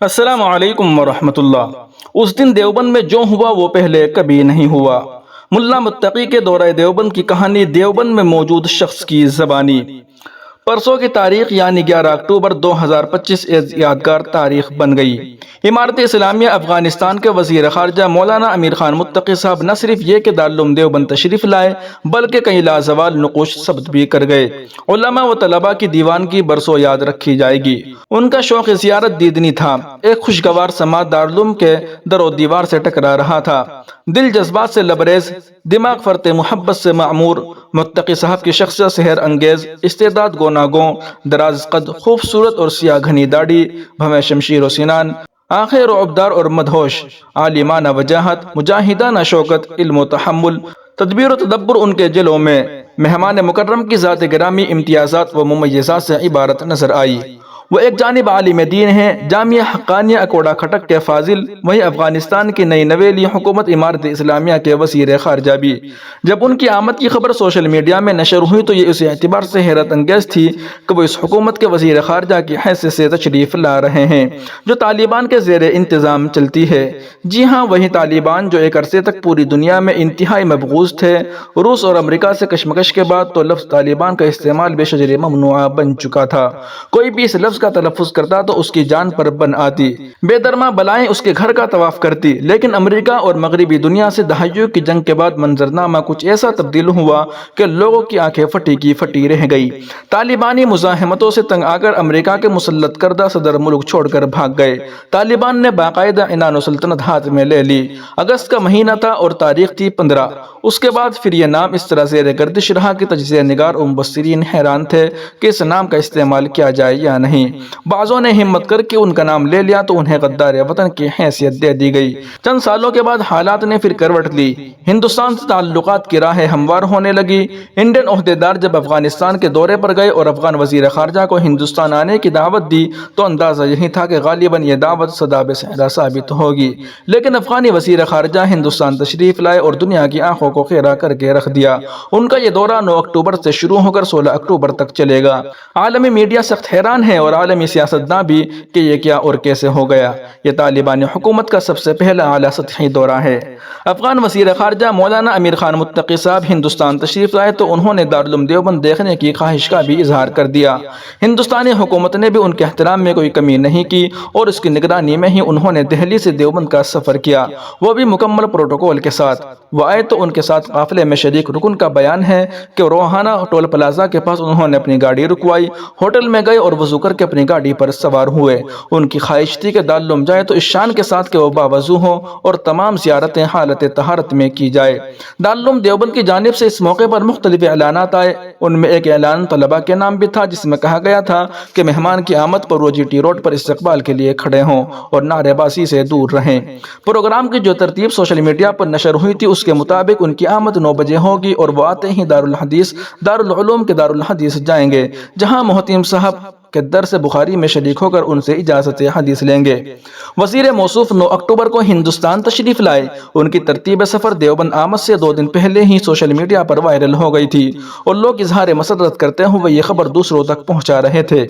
السلام علیکم ورحمۃ اللہ۔ اس دن دیوبند میں جو ہوا وہ پہلے کبھی نہیں ہوا۔ ملا متقی کے دورہ دیوبند کی کہانی دیوبند میں موجود شخص کی زبانی۔ پرسوں کی تاریخ یعنی 11 اکتوبر 2025 ایک یادگار تاریخ بن گئی۔ امارت اسلامیہ افغانستان کے وزیر خارجہ مولانا امیر خان متقی صاحب نہ صرف یہ کہ دارالعلوم دیوبند تشریف لائے بلکہ کئی لازوال نقوش ثبت بھی کر گئے۔ علماء و طلباء کی دیوانگی برسوں یاد رکھی جائے گی۔ ان کا شوق زیارت دیدنی تھا۔ ایک خوشگوار سماعت دارالعلوم کے در و دیوار سے ٹکرا رہا تھا۔ دل جذبات سے لبریز، دماغ فرط محبت سے معمور، متقی صاحب کی شخصیت سحر انگیز، استعداد گوناگوں، دراز قد، خوبصورت اور سیاہ گھنی داڑھی، بھویں شمشیر و سنان، آنکھیں رعبدار اور مدہوش، عالمانہ وجاہت، مجاہدانہ شوکت، علم و تحمل، تدبیر و تدبر ان کے جلوں میں مہمان مکرم کی ذات گرامی امتیازات و ممیزات سے عبارت نظر آئی۔ وہ ایک جانب عالم دین ہیں، جامعہ حقانیہ اکوڑا کھٹک کے فاضل، وہیں افغانستان کی نئی نویلی حکومت امارت اسلامیہ کے وزیر خارجہ بھی۔ جب ان کی آمد کی خبر سوشل میڈیا میں نشر ہوئی تو یہ اس اعتبار سے حیرت انگیز تھی کہ وہ اس حکومت کے وزیر خارجہ کی حیثیت سے تشریف لا رہے ہیں جو طالبان کے زیر انتظام چلتی ہے۔ جی ہاں، وہی طالبان جو ایک عرصے تک پوری دنیا میں انتہائی مبغوض تھے۔ روس اور امریکہ سے کشمکش کے بعد تو لفظ طالبان کا استعمال بے شجر ممنوعہ بن چکا تھا۔ کوئی بھی اس لفظ کا تلفظ کرتا تو اس کی جان پر بن آتی، بے درماں بلائیں اس کے گھر کا طواف کرتی۔ لیکن امریکہ اور مغربی دنیا سے دہائیوں کی جنگ کے بعد منظرنامہ کچھ ایسا تبدیل ہوا کہ لوگوں کی آنکھیں پھٹی کی پھٹی رہ گئی۔ طالبانی مزاحمتوں سے تنگ آ کر امریکہ کے مسلط کردہ صدر ملک چھوڑ کر بھاگ گئے۔ طالبان نے باقاعدہ عنان و سلطنت ہاتھ میں لے لی۔ اگست کا مہینہ تھا اور تاریخ تھی 15۔ اس کے بعد پھر یہ نام اس طرح زیر گردش رہا کہ تجزیہ نگار و مبصرین حیران تھے کہ اس نام کا استعمال کیا جائے یا نہیں۔ بعضوں نے ہمت کر کے ان کا نام لے لیا تو انہیں غدار وطن کی حیثیت دے دی گئی۔ چند سالوں کے بعد حالات نے پھر کروٹ لی۔ ہندوستان سے تعلقات کی راہیں ہموار ہونے لگی۔ انڈین عہدیدار جب افغانستان کے دورے پر گئے اور افغان وزیر خارجہ کو ہندوستان آنے کی دعوت دی تو اندازہ یہی تھا کہ غالباً یہ دعوت صداب صحرا ثابت ہوگی۔ لیکن افغانی وزیر خارجہ ہندوستان تشریف لائے اور دنیا کی آنکھوں کو خیرہ کر کے رکھ دیا۔ ان کا یہ دورہ 9 اکتوبر سے شروع ہو کر 16 اکتوبر تک چلے گا۔ عالمی میڈیا سخت حیران ہے اور عالمی سیاستداں بھی کہ یہ کیا اور کیسے ہو گیا۔ یہ طالبانی حکومت کا سب سے پہلا اعلیٰ سطحی دورہ ہے۔ افغان وزیر خارجہ مولانا امیر خان متقی صاحب ہندوستان تشریف لائے تو انہوں نے دارالعلوم دیوبند دیکھنے کی خواہش کا بھی اظہار کر دیا۔ ہندوستانی حکومت نے بھی ان کے احترام میں کوئی کمی نہیں کی اور اس کی نگرانی میں ہی انہوں نے دہلی سے دیوبند کا سفر کیا، وہ بھی مکمل پروٹوکول کے ساتھ۔ وہ آئے تو ان کے ساتھ قافلے میں شریک رکن کا بیان ہے کہ روہانہ ٹول پلازا کے پاس انہوں نے اپنی گاڑی رکوائی، ہوٹل میں گئے اور وضو کر کے اپنی گاڑی پر سوار ہوئے۔ ان کی خواہش تھی کہ دارالعلوم جائے تو اس شان کے ساتھ کہ وہ باوضو ہو اور تمام زیارتیں حالت طہارت میں کی جائے۔ دارالعلوم دیوبند کی جانب سے اس موقع پر مختلف اعلانات آئے۔ ان میں ایک اعلان طلباء کے نام بھی تھا جس میں کہا گیا تھا کہ مہمان کی آمد پر وہ جی ٹی روڈ پر استقبال کے لیے کھڑے ہوں اور نعرے بازی سے دور رہیں۔ پروگرام کی جو ترتیب سوشل میڈیا پر نشر ہوئی تھی اس کے مطابق ان کی آمد 9 بجے ہوگی اور وہ آتے ہی دارالعلوم کے دارالحدیث جائیں گے جہاں محتیم صاحب کے درس بخاری میں شریک ہو کر ان سے اجازت حدیث لیں گے۔ وزیر موصوف 9 اکتوبر کو ہندوستان تشریف لائے۔ ان کی ترتیب سفر دیوبند آمد سے 2 دن پہلے ہی سوشل میڈیا پر وائرل ہو گئی تھی اور لوگ اظہار مسرت کرتے ہوئے یہ خبر دوسروں تک پہنچا رہے تھے۔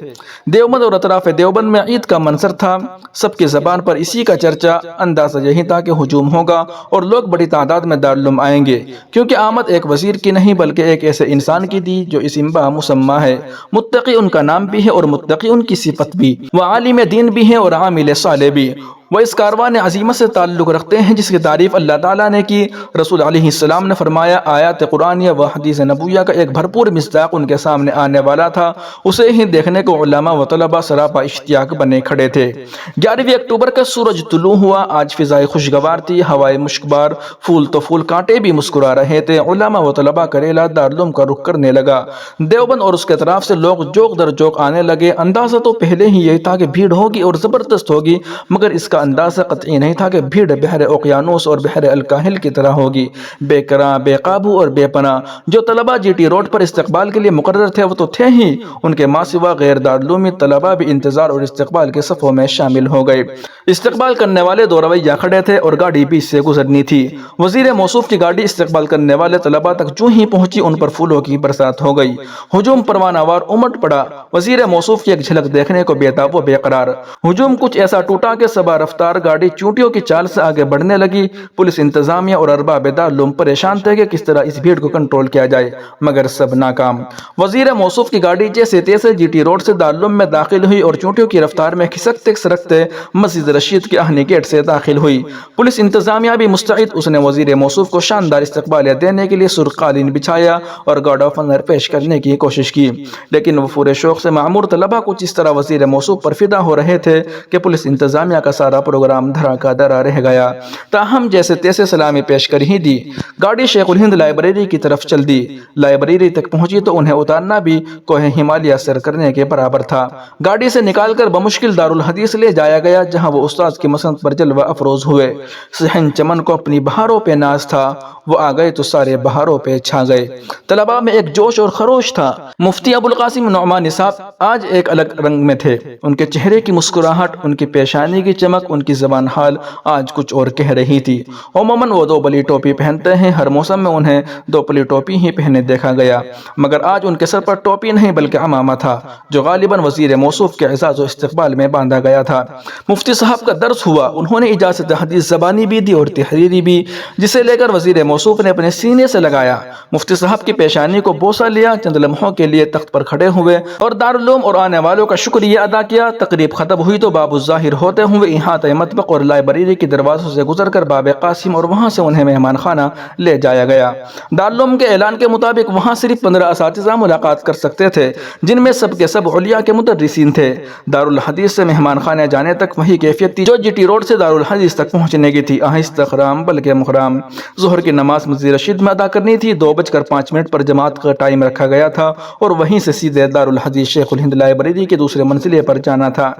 دیوبند اور اطراف دیوبند میں عید کا منظر تھا، سب کی زبان پر اسی کا چرچا۔ اندازہ یہی تھا کہ ہجوم ہوگا اور لوگ بڑی تعداد میں دارالعلوم آئیں گے، کیونکہ آمد ایک وزیر کی نہیں بلکہ ایک ایسے انسان کی تھی جو اسم با مسمى ہے۔ متقی ان کا نام بھی ہے اور متقی ان کی صفت بھی۔ وہ عالم دین بھی ہیں اور عامل صالح بھی۔ وہ اس کاروان عظیمت سے تعلق رکھتے ہیں جس کی تعریف اللہ تعالیٰ نے کی۔ رسول علیہ السلام نے فرمایا، آیات قرآنیہ و حدیث نبویہ کا ایک بھرپور مصداق ان کے سامنے آنے والا تھا، اسے ہی دیکھنے کو علماء و طلباء سراپا اشتیاق بنے کھڑے تھے۔ 11 اکتوبر کا سورج طلوع ہوا۔ آج فضائے خوشگوار تھی، ہوائے مشکبار، پھول تو پھول، کانٹے بھی مسکرا رہے تھے۔ علماء و طلباء کا ریلا دارالعلوم کا رخ کرنے لگا۔ دیوبند اور اس کے اطراف سے لوگ جوق در جوق آنے لگے۔ اندازہ تو پہلے ہی یہی تھا کہ بھیڑ ہوگی اور زبردست ہوگی، مگر اس کا اندازہ قطعی نہیں تھا کہ بھیڑ بحر اوقیانوس اور بحر الکاہل کی طرح ہوگی، بے کراں، بے قابو اور بے پناہ۔ جو طلباء جی ٹی روڈ پر استقبال کے لیے مقرر تھے وہ تو تھے ہی، ان کے ماں سوا غیر دارالعلومی طلباء بھی انتظار اور استقبال کے صفوں میں شامل ہو گئے۔ استقبال کرنے والے دو رویہ کھڑے تھے اور گاڑی بیچ سے گزرنی تھی۔ وزیر موصوف کی گاڑی استقبال کرنے والے طلباء تک جو ہی پہنچی ان پر پھولوں کی برسات ہو گئی۔ ہجوم پروانہ وار امٹ پڑا۔ وزیر موصوف کی ایک جھلک دیکھنے کو بے تاب و بے قرار۔ ہجوم کچھ ایسا ٹوٹا کہ سبا رفتار گاڑی چونٹیوں کی چال سے آگے بڑھنے لگی۔ پولیس انتظامیہ اور ارباب دارالعلوم پریشان تھے کہ کس طرح اس بھیڑ کو کنٹرول کیا جائے، مگر سب ناکام۔ وزیر موصوف کی گاڑی جیسے تیسے جی ٹی روڈ سے دارالعلوم میں داخل ہوئی اور چونٹیوں کی رفتار میں کھسکتے سرکتے مسجد رشید کے اہنی گیٹ سے داخل ہوئی۔ پولیس انتظامیہ بھی مستعد، اس نے وزیر موصوف کو شاندار استقبالیہ دینے کے لیے سرخ قالین بچھایا اور گارڈ آف آنر پیش کرنے کی کوشش کی، لیکن وہ پورے شوق سے معمور طلباء کچھ اس طرح وزیر موصوف پر فدا ہو رہے تھے کہ پولیس انتظامیہ کا سارا پروگرام دھرا کا دھرا رہ گیا۔ تاہم جیسے تیسے سلامی پیش کر ہی دی، گاڑی شیخ الہند لائبریری کی طرف چل دی۔ لائبریری تک پہنچی تو انہیں اتارنا بھی کوہ ہمالیہ سر کرنے کے برابر تھا۔ گاڑی سے نکال کر بمشکل دارالحدیث لے جایا گیا، جہاں وہ استاد کی مسند پر جلوہ افروز ہوئے۔ صحن چمن کو اپنی بہاروں پہ ناز تھا، وہ آ گئے تو سارے بہاروں پہ چھا گئے۔ طلباء میں ایک جوش اور خروش تھا۔ مفتی ابوالقاسم نعمانی صاحب آج ایک الگ رنگ میں تھے۔ ان کے چہرے کی مسکراہٹ، ان کی پیشانی کی چمک، ان کی زبان حال آج کچھ اور کہہ رہی تھی۔ عموماً وہ دو بلی ٹوپی پہنتے ہیں، ہر موسم میں انہیں دو بلی ٹوپی ہی پہنے دیکھا گیا، مگر آج ان کے سر پر ٹوپی نہیں بلکہ عمامہ تھا، جو غالباً وزیر موصوف کے اعزاز و استقبال میں باندھا گیا تھا۔ مفتی صاحب کا درس ہوا، انہوں نے اجازت حدیث زبانی بھی دی اور تحریری بھی، جسے لے کر وزیر موصوف نے اپنے سینے سے لگایا۔ مفتی صاحب کی پیشانی کو بوسہ لیا، چند لمحوں کے لیے تخت پر کھڑے ہوئے اور دارالعلوم اور آنے والوں کا شکریہ ادا کیا۔ تقریب ختم ہوئی تو باب الظاہر ہوتے ہوئے احاطہ مطبخ اور لائبریری کے دروازوں سے گزر کر باب قاسم اور وہاں سے انہیں مہمان خانہ لے جایا گیا۔ دارالعلوم کے اعلان کے مطابق وہاں صرف 15 اساتذہ ملاقات کر سکتے تھے، جن میں سب کے سب علیا کے مدرسین تھے۔ دارالحدیث سے مہمان خانے جانے تک وہی کیفیت تھی جو جی ٹی روڈ سے دارالحدیث تک پہنچنے کی تھی، آہستہ خرام بلکہ مخرام۔ ظہر کی نماز مسجد رشید میں ادا کرنی تھی، 2:05 پر جماعت کا ٹائم رکھا گیا تھا اور وہیں سے سیدھے دارالحدیث شیخ الہند لائبریری کے دوسرے منزلے پر جانا تھا۔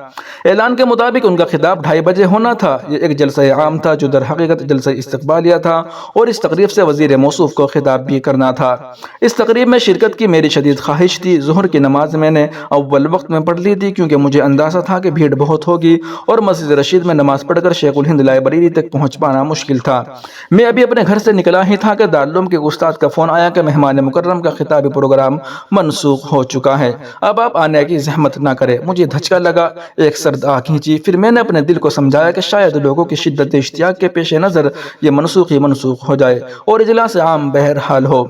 اعلان کے مطابق ان کا خطاب 2:30 بجے ہونا تھا۔ یہ ایک جلسہ عام تھا جو در حقیقت جلسہ استقبالیہ تھا، اور اس تقریب سے وزیر موصوف کو خطاب بھی کرنا تھا۔ اس تقریب میں شرکت کی میری شدید خواہش تھی۔ ظہر کی نماز میں نے اول وقت میں پڑھ لی تھی، کیونکہ مجھے اندازہ تھا کہ بھیڑ بہت ہوگی اور مسجد رشید میں نماز پڑھ کر شیخ الہند لائبریری تک پہنچ پانا مشکل تھا۔ میں ابھی اپنے گھر سے نکلا ہی تھا کہ دارالعلوم کے استاد کا فون آیا کہ مہمان مکرم کا خطابی پروگرام منسوخ ہو چکا ہے، اب آپ آنے کی زحمت نہ کریں۔ مجھے دھچکا لگا، ایک سرد آہ کھینچی، پھر میں نے اپنے دل کو سمجھایا کہ شاید لوگوں کی شدت اشتیاق کے پیش نظر یہ منسوخ ہو جائے اور اجلاس عام بہرحال ہو،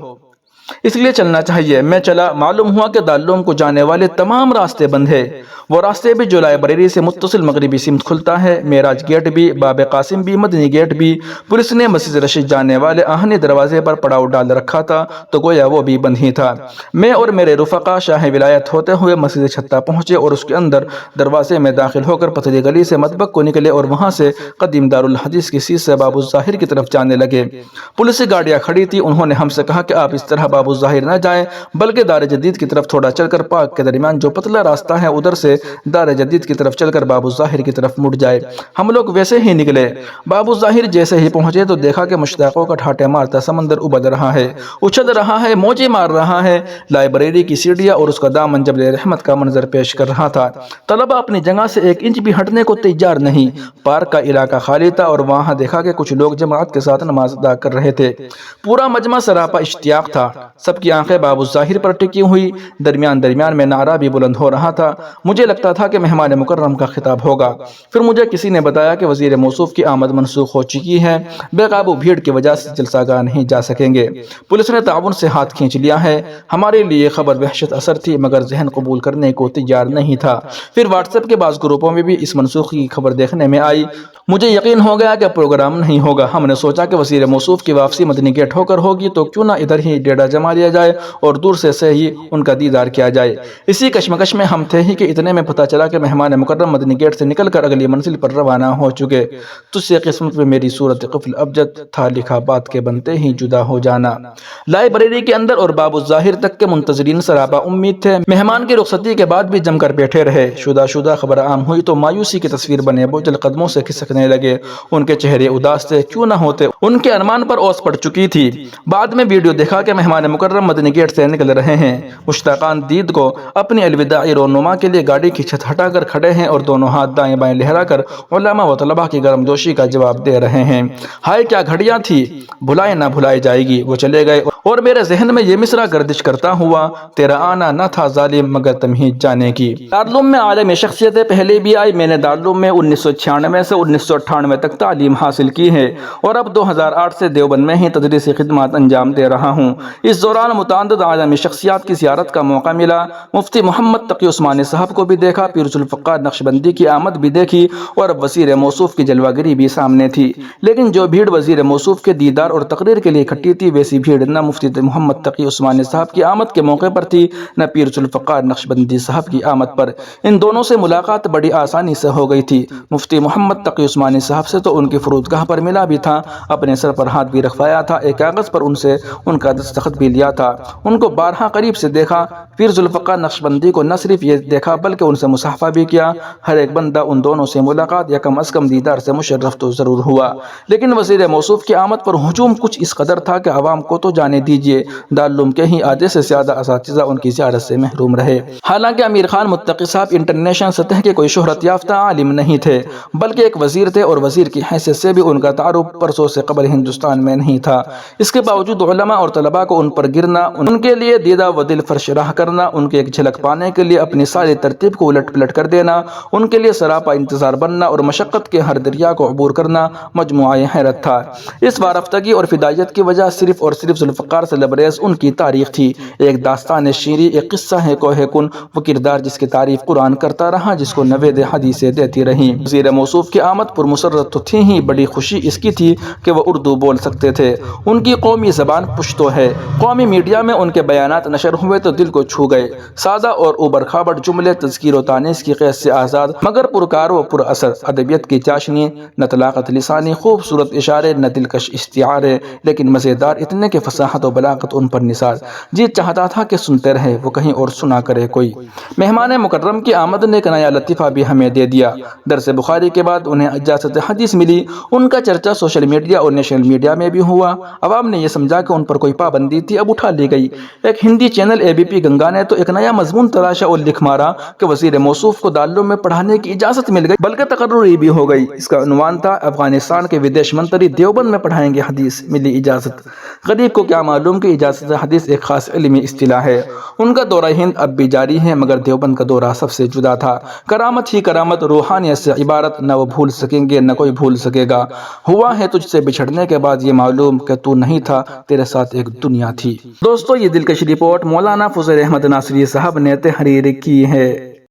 اس لیے چلنا چاہیے۔ میں چلا، معلوم ہوا کہ دارالعلوم کو جانے والے تمام راستے بند ہیں، وہ راستے بھی جو لائبریری سے متصل مغربی سمت کھلتا ہے، معراج گیٹ بھی، باب قاسم بھی، مدنی گیٹ بھی۔ پولیس نے مسجد رشید جانے والے آہنی دروازے پر پڑاؤ ڈال رکھا تھا تو گویا وہ بھی بند ہی تھا۔ میں اور میرے رفقا شاہ ولایت ہوتے ہوئے مسجد چھتہ پہنچے اور اس کے اندر دروازے میں داخل ہو کر پتلی گلی سے مطبخ کو نکلے اور وہاں سے قدیم دارالحدیث کی سیٹ سے باب الظاہر کی طرف جانے لگے۔ پولیس سے گاڑیاں کھڑی تھی، انہوں نے ہم سے کہا کہ آپ اس طرح باب الظاہر نہ جائیں، بلکہ دار جدید کی طرف تھوڑا چل کر پارک کے درمیان جو پتلا راستہ ہے ادھر سے دار جدید کی طرف چل کر باب الظاہر کی طرف مڑ جائے۔ ہم لوگ ویسے ہی نکلے۔ باب الظاہر جیسے ہی پہنچے تو دیکھا کہ مشتاقوں کا ٹھاٹے مارتا سمندر ابل رہا ہے، اچھل رہا ہے، موجیں مار رہا ہے۔ لائبریری کی سیڑھیاں اور اس کا دامن جبل رحمت کا منظر پیش کر رہا تھا۔ طلباء اپنی جگہ سے 1 انچ بھی ہٹنے کو تیار نہیں۔ پارک کا علاقہ خالی تھا اور وہاں دیکھا کہ کچھ لوگ جماعت کے ساتھ نماز ادا کر رہے تھے۔ پورا مجمع سراپا اشتیاق تھا، سب کی آنکھیں باب الظاہر پر ٹکی ہوئی۔ درمیان میں نعرہ بھی بلند ہو رہا تھا۔ مجھے لگتا تھا کہ مہمان مکرم کا خطاب ہوگا۔ پھر مجھے کسی نے بتایا کہ وزیر موصوف کی آمد منسوخ ہو چکی ہے، بے قابو بھیڑ کی وجہ سے جلسہ گاہ نہیں جا سکیں گے۔ پولیس نے تعاون سے ہاتھ کھینچ لیا ہے۔ ہمارے لیے خبر وحشت اثر تھی، مگر ذہن قبول کرنے کو تیار نہیں تھا۔ پھر واٹس ایپ کے بعض گروپوں میں بھی اس منسوخی کی خبر دیکھنے میں آئی۔ مجھے یقین ہو گیا کہ پروگرام نہیں ہوگا۔ ہم نے سوچا کہ وزیر موصوف کی واپسی مدنی گیٹ ہو کر ہوگی تو کیوں نہ ادھر ہی ڈیرا جما لیا جائے اور دور سے ہی ان کا دیدار کیا جائے۔ اسی کشمکش میں ہم تھے ہی کہ اتنے میں پتہ چلا کہ مہمان مکرم مدنی گیٹ سے نکل کر اگلی منزل پر روانہ ہو چکے۔ تجھ سے قسمت میں میری صورت قفل ابجد تھا لکھا، بات کے بنتے ہی جدا ہو جانا۔ لائبریری کے اندر اور باب الظاہر تک کے منتظرین سراپا امید تھے۔ مہمان کی رخصتی کے بعد بھی جم کر بیٹھے رہے۔ شدہ خبر عام ہوئی تو مایوسی کی تصویر بنے بوجھل قدموں سے کھسکنے ہنسنے لگے۔ ان کے چہرے اداس تھے، کیوں نہ ہوتے، ان کے ارمان پر اوس پڑ چکی تھی۔ بعد میں ویڈیو دیکھا کہ مہمان مکرم مدنی گیٹ سے نکل رہے ہیں۔ مشتاقان دید کو اپنی الوداعی رونما کے لیے گاڑی کی چھت ہٹا کر کھڑے ہیں اور دونوں ہاتھ دائیں بائیں لہرا کر علماء و طلباء کی گرم جوشی کا جواب دے رہے ہیں۔ ہائے کیا گھڑیاں تھی، بھلائے نہ بھلائی جائے گی۔ وہ چلے گئے اور میرے ذہن میں یہ مصرع گردش کرتا ہوا، تیرا آنا نہ تھا ظالم مگر تمہید جانے کی۔ دارالعلوم میں عالم شخصیتیں پہلے بھی آئی۔ میں نے دارالعلوم میں 1996 سے 1998 تک تعلیم حاصل کی ہے اور اب 2008 سے دیوبند میں ہی تدریسی خدمات انجام دے رہا ہوں۔ اس دوران متعدد عالمی شخصیات کی زیارت کا موقع ملا۔ مفتی محمد تقی عثمانی صاحب کو بھی دیکھا، پیر ذوالفقار نقشبندی کی آمد بھی دیکھی اور اب وزیر موصوف کی جلوہ گری بھی سامنے تھی۔ لیکن جو بھیڑ وزیر موصوف کے دیدار اور تقریر کے لیے اکٹھی تھی، ویسی بھیڑ نہ مفتی محمد تقی عثمانی صاحب کی آمد کے موقع پر تھی، نہ پیر ذوالفقار نقشبندی صاحب کی آمد پر۔ ان دونوں سے ملاقات بڑی آسانی سے ہو گئی تھی۔ مفتی محمد تقی عثمانی صاحب سے تو ان کی فرودگاہ پر ملا بھی تھا، اپنے سر پر ہاتھ بھی رکھوایا تھا، ایک کاغذ پر ان سے ان کا دستخط بھی لیا تھا۔ ان کو بارہا قریب سے دیکھا۔ پیر ذوالفقار نقشبندی کو نہ صرف یہ دیکھا بلکہ ان سے مصافحہ بھی کیا۔ ہر ایک بندہ ان دونوں سے ملاقات یا کم از کم دیدار سے مشرف تو ضرور ہوا۔ لیکن وزیر موصوف کی آمد پر ہجوم کچھ اس قدر تھا کہ عوام کو تو جانے دیجیے، دارالعلوم کے ہی آدھے سے زیادہ اساتذہ ان کی زیارت سے محروم رہے۔ حالانکہ امیر خان متقی صاحب انٹرنیشنل سطح کے کوئی شہرت یافتہ عالم نہیں تھے، بلکہ ایک وزیر تھے اور وزیر کی حیثیت سے بھی ان کا تعارف برسوں سے قبل ہندوستان میں نہیں تھا۔ اس کے باوجود علماء اور طلباء کو ان پر گرنا، ان کے لیے دیدہ و دل فرش راہ کرنا، ان کی ایک جھلک پانے کے لیے اپنی ساری ترتیب کو الٹ پلٹ کر دینا، ان کے لیے سراپا انتظار بننا اور مشقت کے ہر دریا کو عبور کرنا مجموعہ حیرت تھا۔ اس وارفتگی اور فدائیت کی وجہ صرف اور صرف ذوالفقار سے لبریز ان کی تاریخ تھی، ایک داستان شیریں، ایک قصہ ہے کوہ کن، وہ کردار جس کی تعریف قرآن کرتا رہا، جس کو نوید حدیثیں دیتی رہیں۔ وزیر موصوف کی آمد پر مسرت تو تھی ہی، بڑی خوشی اس کی تھی کہ وہ اردو بول سکتے تھے۔ ان کی قومی زبان پشتو ہے۔ قومی میڈیا میں ان کے بیانات نشر ہوئے تو دل کو چھو گئے۔ سادہ اور اوبر کھابڑ جملے، تذکیر و تانیث کی قید سے آزاد مگر پرکار و پر اثر، ادبیت کی چاشنی، نہ طلاقت لسانی، خوبصورت اشارے، نہ دلکش استعارے، لیکن مزیدار اتنے کہ فصاحت و بلاغت ان پر نثار۔ جی چاہتا تھا کہ سنتے رہے وہ، کہیں اور سنا کرے کوئی۔ مہمان مکرم کی آمد نے ایک نیا لطیفہ بھی ہمیں دے دیا۔ درس بخاری کے بعد انہیں اجازت حدیث ملی۔ ان کا چرچا سوشل میڈیا اور نیشنل میڈیا میں بھی ہوا۔ عوام نے یہ سمجھا کہ ان پر کوئی پابندی تھی، اب اٹھا لی گئی۔ ایک ہندی چینل ABP گنگا نے تو ایک نیا مضمون تراشا اور لکھ مارا کہ وزیر موصوف کو دارالعلوم میں پڑھانے کی اجازت مل گئی، بلکہ تقرری بھی ہو گئی۔ اس کا عنوان تھا، افغانستان کے ودیش منتری دیوبند میں پڑھائیں گے حدیث، ملی اجازت۔ غریب کو کیا معلوم کہ اجازت حدیث ایک خاص علمی اصطلاح ہے۔ ان کا دورہ ہند اب بھی جاری ہے، مگر دیوبند کا دورہ سب سے جدا تھا۔ کرامت ہی کرامت، روحانیت سے عبارت، نہ وہ بھول سکیں گے نہ کوئی بھول سکے گا۔ ہوا ہے تجھ سے بچھڑنے کے بعد یہ معلوم کہ تو نہیں تھا، تیرے ساتھ ایک دنیا تھی۔ دوستو، یہ دلکش رپورٹ مولانا فضیل احمد ناصری صاحب نے تحریر کی ہے۔